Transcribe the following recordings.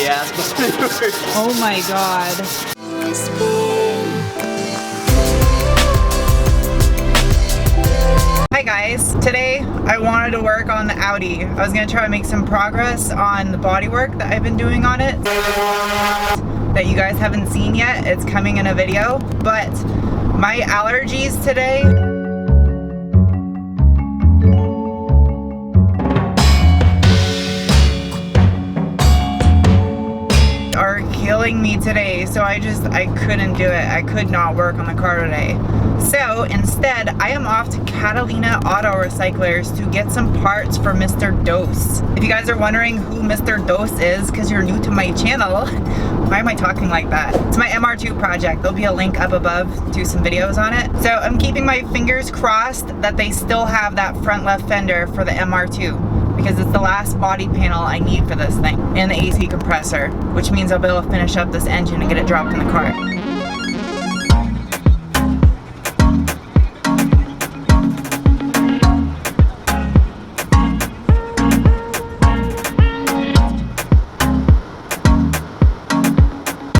gas maneuvers. Oh my god. Hi guys, today I wanted to work on the Audi. I was gonna try to make some progress on the bodywork that I've been doing on it that you guys haven't seen yet. It's coming in a video, but my allergies today are killing me today, so I couldn't do it. I could not work on the car today. So instead, I am off to Catalina Auto Recyclers to get some parts for Mr. Dose. If you guys are wondering who Mr. Dose is, because you're new to my channel, why am I talking like that? It's my MR2 project. There'll be a link up above to some videos on it. So I'm keeping my fingers crossed that they still have that front left fender for the MR2, because it's the last body panel I need for this thing, and the AC compressor, which means I'll be able to finish up this engine and get it dropped in the car.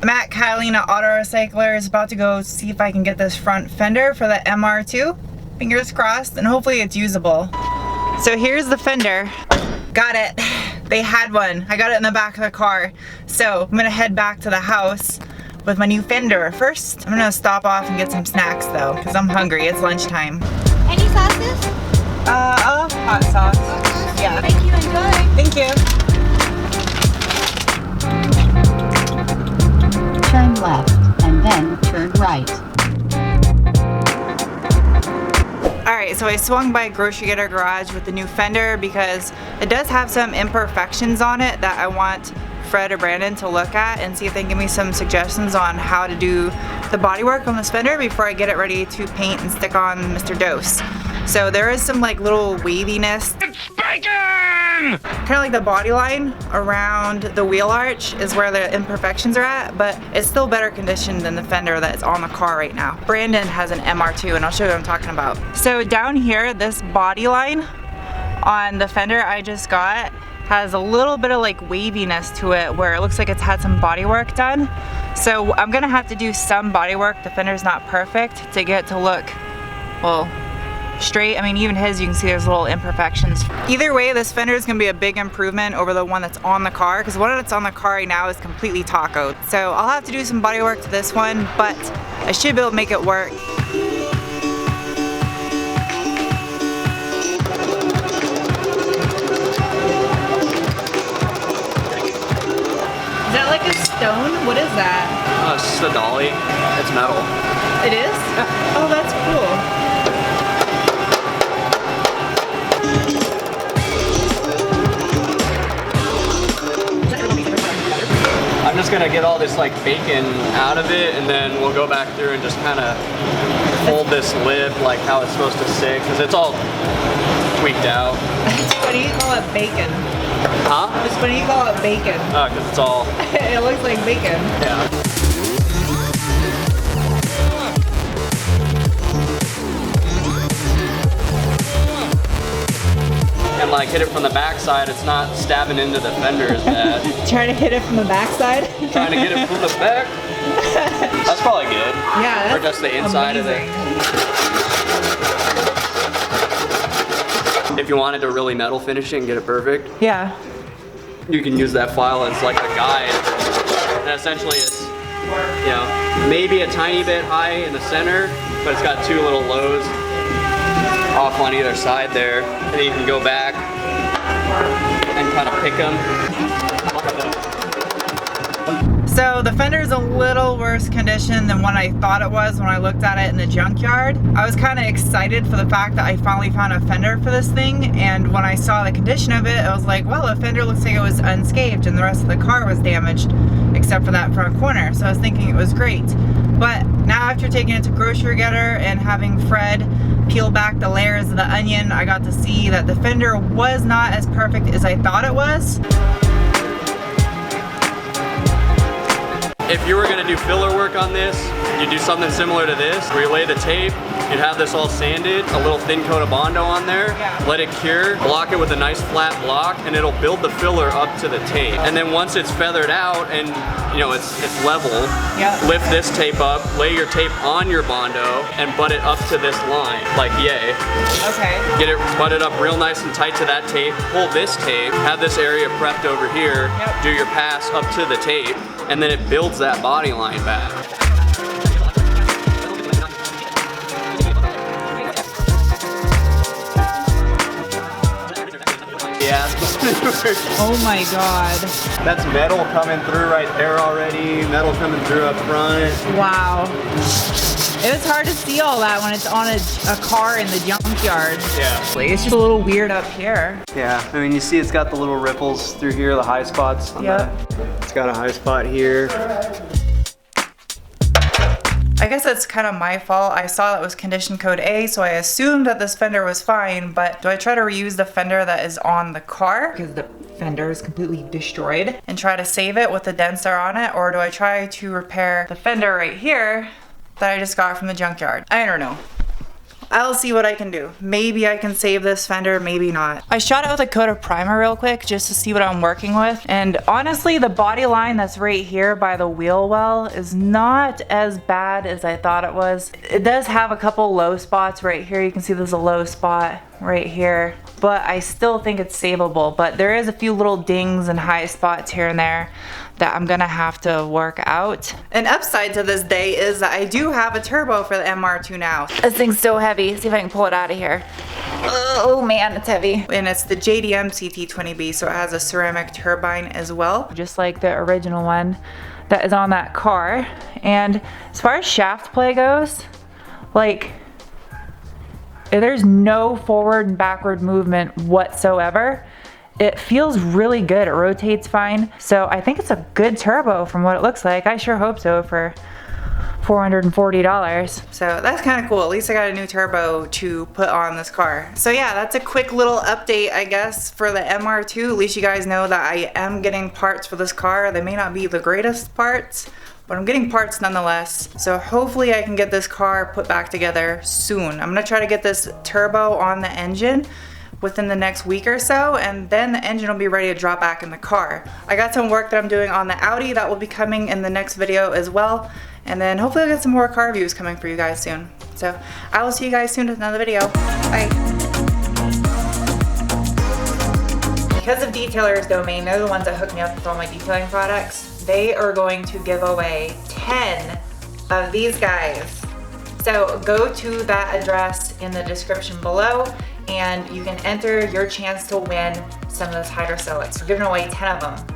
I'm at Catalina Auto Recyclers, about to go see if I can get this front fender for the MR2. Fingers crossed, and hopefully it's usable. So here's the fender. Got it. They had one. I got it in the back of the car. So I'm gonna head back to the house with my new fender. First, I'm gonna stop off and get some snacks though, because I'm hungry. It's lunchtime. Any sauces? I'll have hot sauce. Yeah. Thank you, enjoy. Thank you. Turn left, and then turn right. Alright, so I swung by Grocery Getter Garage with the new fender because it does have some imperfections on it that I want Fred or Brandon to look at and see if they can give me some suggestions on how to do the bodywork on this fender before I get it ready to paint and stick on Mr. Dose. So there is some like little waviness. It's bacon! Kind of like the body line around the wheel arch is where the imperfections are at, but it's still better conditioned than the fender that's on the car right now. Brandon has an MR2 and I'll show you what I'm talking about. So down here, this body line on the fender I just got has a little bit of like waviness to it where it looks like it's had some body work done. So I'm gonna have to do some body work. The fender's not perfect to get it to look, well, straight. I mean, even his, you can see there's little imperfections. Either way, this fender is gonna be a big improvement over the one that's on the car, because the one that's on the car right now is completely tacoed. So I'll have to do some body work to this one, but I should be able to make it work. Is that like a stone? What is that? It's just a dolly. It's metal. It is? Yeah. Oh, that's cool. I'm just gonna get all this like bacon out of it, and then we'll go back through and just kind of hold this lip like how it's supposed to sit, because it's all tweaked out. What do you call it, bacon? Huh? Just what do you call it, bacon? Oh, because it's all... It looks like bacon. Yeah. And like hit it from the backside, it's not stabbing into the fender as bad. Trying to hit it from the backside? Trying to get it from the back. That's probably good. Yeah, that's or just the inside amazing. of it. If you wanted to really metal finish it and get it perfect, Yeah. you can use that file as like a guide. And essentially it's, you know, maybe a tiny bit high in the center, but it's got two little lows off on either side there. And then you can go back and kind of pick them. So the fender's a little worse condition than what I thought it was when I looked at it in the junkyard. I was kind of excited for the fact that I finally found a fender for this thing, and when I saw the condition of it, I was like, well, the fender looks like it was unscathed and the rest of the car was damaged except for that front corner. So I was thinking it was great. But now after taking it to Grocery Getter and having Fred peel back the layers of the onion, I got to see that the fender was not as perfect as I thought it was. if you were gonna do filler work on this, you'd do something similar to this, where you lay the tape, you'd have this all sanded, a little thin coat of Bondo on there, let it cure, block it with a nice flat block, and it'll build the filler up to the tape. And then once it's feathered out and you know it's level, lift this tape up, lay your tape on your Bondo, and butt it up to this line, like yay. Okay. Get it butted up real nice and tight to that tape, pull this tape, have this area prepped over here, do your pass up to the tape, and then it builds that body line back. Yeah. Oh my god. That's metal coming through right there already, metal coming through up front. Wow. It was hard to see all that when it's on a car in the junkyard. Yeah. It's just a little weird up here. Yeah, I mean you see it's got the little ripples through here, the high spots. It's got a high spot here. I guess that's kind of my fault. I saw that was condition code A, so I assumed that this fender was fine, but do I try to reuse the fender that is on the car? Because the fender is completely destroyed. And try to save it with the dents that are on it, or do I try to repair the fender right here that I just got from the junkyard? I don't know. I'll see what I can do. Maybe I can save this fender, maybe not. I shot it with a coat of primer real quick just to see what I'm working with. And honestly, the body line that's right here by the Wheelwell is not as bad as I thought it was. It does have a couple low spots right here. You can see there's a low spot right here, but I still think it's savable. But there is a few little dings and high spots here and there that I'm gonna have to work out. An upside to this day is that I do have a turbo for the MR2 now. This thing's so heavy. See if I can pull it out of here. Oh man, it's heavy. And it's the JDM CT20B, so it has a ceramic turbine as well, just like the original one that is on that car. And as far as shaft play goes, like, there's no forward and backward movement whatsoever. It feels really good. It rotates fine. So I think it's a good turbo from what it looks like. I sure hope so for $440. So that's kind of cool. At least I got a new turbo to put on this car. So yeah, that's a quick little update, I guess, for the MR2. At least you guys know that I am getting parts for this car. They may not be the greatest parts, but I'm getting parts nonetheless. So hopefully I can get this car put back together soon. I'm gonna try to get this turbo on the engine within the next week or so, and then the engine will be ready to drop back in the car. I got some work that I'm doing on the Audi that will be coming in the next video as well, and then hopefully I'll get some more car reviews coming for you guys soon. So I will see you guys soon with another video. Bye. Because of Detailer's Domain, they're the ones that hook me up with all my detailing products. They are going to give away 10 of these guys. So go to that address in the description below and you can enter your chance to win some of those hydrosilics. We're giving away 10 of them.